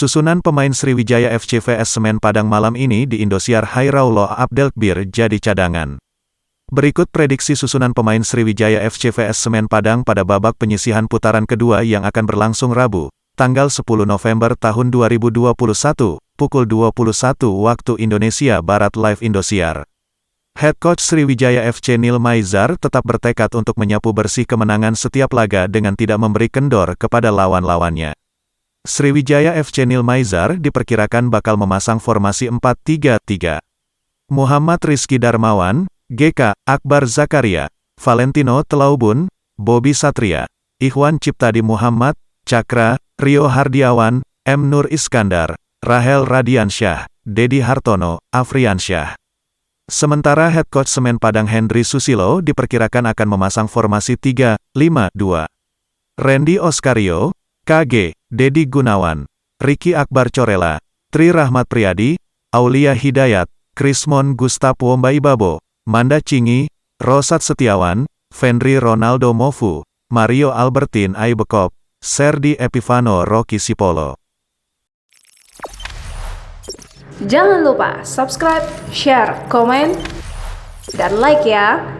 Susunan pemain Sriwijaya FC vs Semen Padang malam ini di Indosiar Hairaulo Abdelkbir jadi cadangan. Berikut prediksi susunan pemain Sriwijaya FC vs Semen Padang pada babak penyisihan putaran kedua yang akan berlangsung Rabu, tanggal 10 November tahun 2021, pukul 21 waktu Indonesia Barat live Indosiar. Head coach Sriwijaya FC Nil Maizar tetap bertekad untuk menyapu bersih kemenangan setiap laga dengan tidak memberi kendor kepada lawan-lawannya. Sriwijaya FC Nil Maizar diperkirakan bakal memasang formasi 4-3-3. Muhammad Rizky Darmawan, GK, Akbar Zakaria, Valentino Telaubun, Bobby Satria, Ikhwan Ciptadi Muhammad, Cakra, Rio Hardiawan, M. Nur Iskandar, Rahel Radiansyah, Dedi Hartono, Afriansyah. Sementara head coach Semen Padang Hendry Susilo diperkirakan akan memasang formasi 3-5-2. Randy Oskario, KG, Dedi Gunawan, Ricky Akbar Corella, Tri Rahmat Priyadi, Aulia Hidayat, Krismon Gustap Wombaibabo, Manda Cingi, Rosat Setiawan, Fenry Ronaldo Mofu, Mario Albertin Aibekop, Serdi Epifano Rocky Sipolo. Jangan lupa subscribe, share, komen, dan like ya!